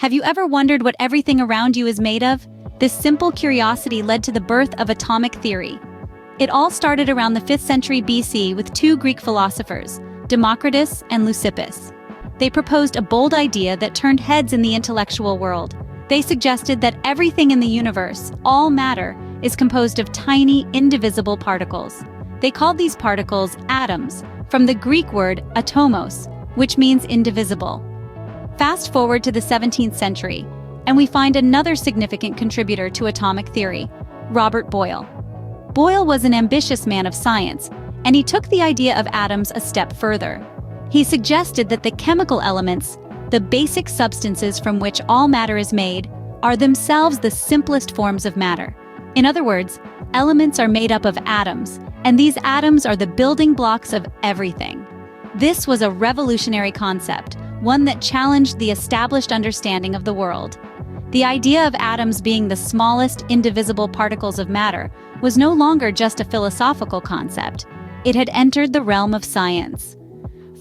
Have you ever wondered what everything around you is made of? This simple curiosity led to the birth of atomic theory. It all started around the 5th century BC with two Greek philosophers, Democritus and Leucippus. They proposed a bold idea that turned heads in the intellectual world. They suggested that everything in the universe, all matter, is composed of tiny, indivisible particles. They called these particles atoms, from the Greek word atomos, which means indivisible. Fast forward to the 17th century, and we find another significant contributor to atomic theory, Robert Boyle. Boyle was an ambitious man of science, and he took the idea of atoms a step further. He suggested that the chemical elements, the basic substances from which all matter is made, are themselves the simplest forms of matter. In other words, elements are made up of atoms, and these atoms are the building blocks of everything. This was a revolutionary concept, one that challenged the established understanding of the world. The idea of atoms being the smallest, indivisible particles of matter was no longer just a philosophical concept. It had entered the realm of science.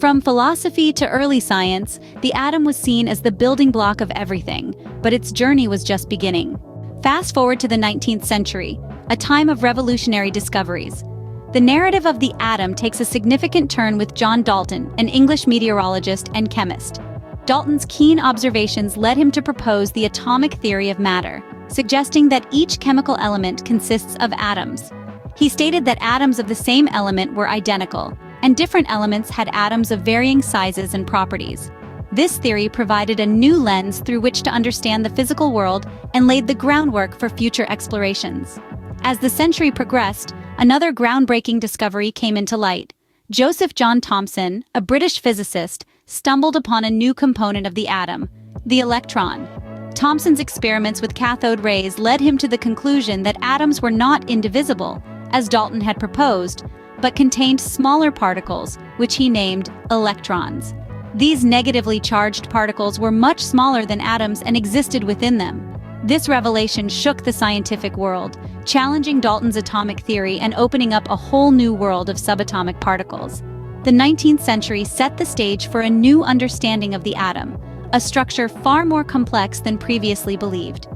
From philosophy to early science, the atom was seen as the building block of everything, but its journey was just beginning. Fast forward to the 19th century, a time of revolutionary discoveries. The narrative of the atom takes a significant turn with John Dalton, an English meteorologist and chemist. Dalton's keen observations led him to propose the atomic theory of matter, suggesting that each chemical element consists of atoms. He stated that atoms of the same element were identical, and different elements had atoms of varying sizes and properties. This theory provided a new lens through which to understand the physical world and laid the groundwork for future explorations. As the century progressed, another groundbreaking discovery came into light. Joseph John Thomson, a British physicist, stumbled upon a new component of the atom, the electron. Thomson's experiments with cathode rays led him to the conclusion that atoms were not indivisible, as Dalton had proposed, but contained smaller particles, which he named electrons. These negatively charged particles were much smaller than atoms and existed within them. This revelation shook the scientific world, challenging Dalton's atomic theory and opening up a whole new world of subatomic particles. The 19th century set the stage for a new understanding of the atom, a structure far more complex than previously believed.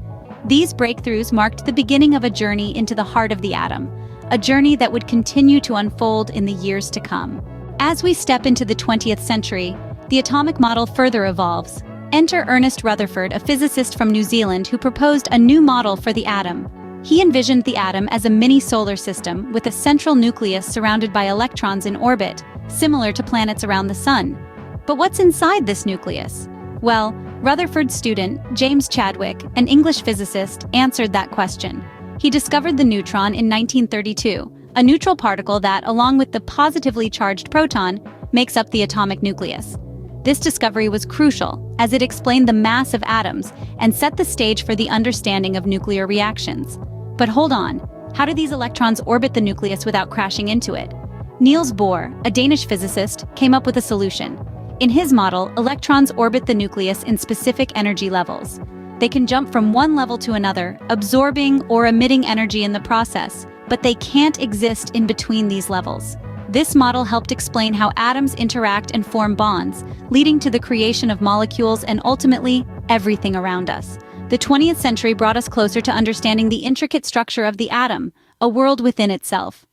These breakthroughs marked the beginning of a journey into the heart of the atom, a journey that would continue to unfold in the years to come. As we step into the 20th century, the atomic model further evolves. Enter Ernest Rutherford, a physicist from New Zealand who proposed a new model for the atom. He envisioned the atom as a mini solar system with a central nucleus surrounded by electrons in orbit, similar to planets around the sun. But what's inside this nucleus? Well, Rutherford's student, James Chadwick, an English physicist, answered that question. He discovered the neutron in 1932, a neutral particle that, along with the positively charged proton, makes up the atomic nucleus. This discovery was crucial, as it explained the mass of atoms and set the stage for the understanding of nuclear reactions. But hold on, how do these electrons orbit the nucleus without crashing into it? Niels Bohr, a Danish physicist, came up with a solution. In his model, electrons orbit the nucleus in specific energy levels. They can jump from one level to another, absorbing or emitting energy in the process, but they can't exist in between these levels. This model helped explain how atoms interact and form bonds, leading to the creation of molecules and ultimately, everything around us. The 20th century brought us closer to understanding the intricate structure of the atom, a world within itself.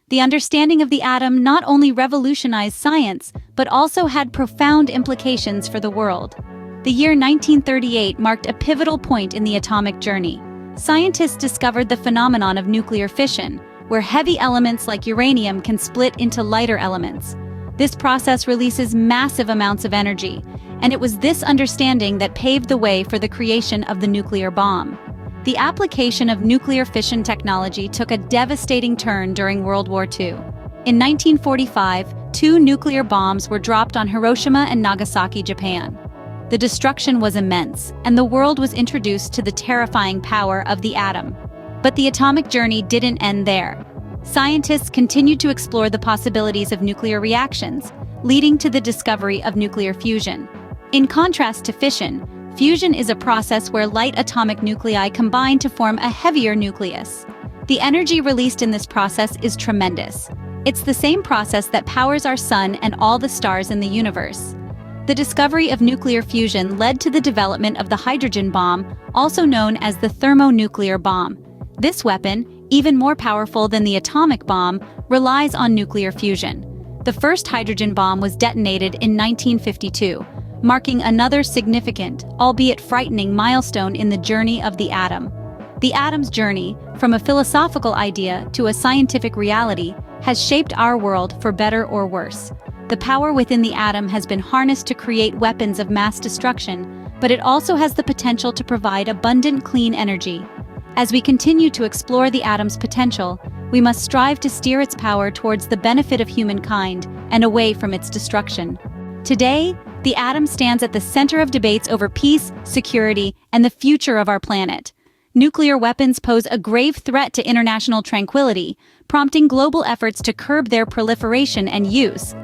The understanding of the atom not only revolutionized science, but also had profound implications for the world. The year 1938 marked a pivotal point in the atomic journey. Scientists discovered the phenomenon of nuclear fission, where heavy elements like uranium can split into lighter elements. This process releases massive amounts of energy, and it was this understanding that paved the way for the creation of the nuclear bomb. The application of nuclear fission technology took a devastating turn during World War II. In 1945, 2 nuclear bombs were dropped on Hiroshima and Nagasaki, Japan. The destruction was immense, and the world was introduced to the terrifying power of the atom. But the atomic journey didn't end there. Scientists continued to explore the possibilities of nuclear reactions, leading to the discovery of nuclear fusion. In contrast to fission, fusion is a process where light atomic nuclei combine to form a heavier nucleus. The energy released in this process is tremendous. It's the same process that powers our sun and all the stars in the universe. The discovery of nuclear fusion led to the development of the hydrogen bomb, also known as the thermonuclear bomb. This weapon, even more powerful than the atomic bomb, relies on nuclear fusion. The first hydrogen bomb was detonated in 1952, marking another significant, albeit frightening, milestone in the journey of the atom. The atom's journey, from a philosophical idea to a scientific reality, has shaped our world for better or worse. The power within the atom has been harnessed to create weapons of mass destruction, but it also has the potential to provide abundant clean energy. As we continue to explore the atom's potential, we must strive to steer its power towards the benefit of humankind and away from its destruction. Today, the atom stands at the center of debates over peace, security, and the future of our planet. Nuclear weapons pose a grave threat to international tranquility, prompting global efforts to curb their proliferation and use.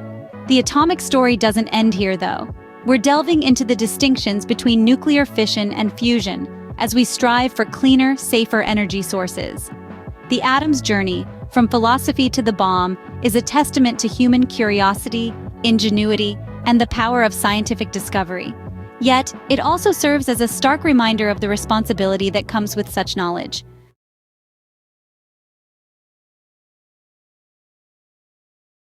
The atomic story doesn't end here, though. We're delving into the distinctions between nuclear fission and fusion as we strive for cleaner, safer energy sources. The atom's journey, from philosophy to the bomb, is a testament to human curiosity, ingenuity, and the power of scientific discovery. Yet, it also serves as a stark reminder of the responsibility that comes with such knowledge.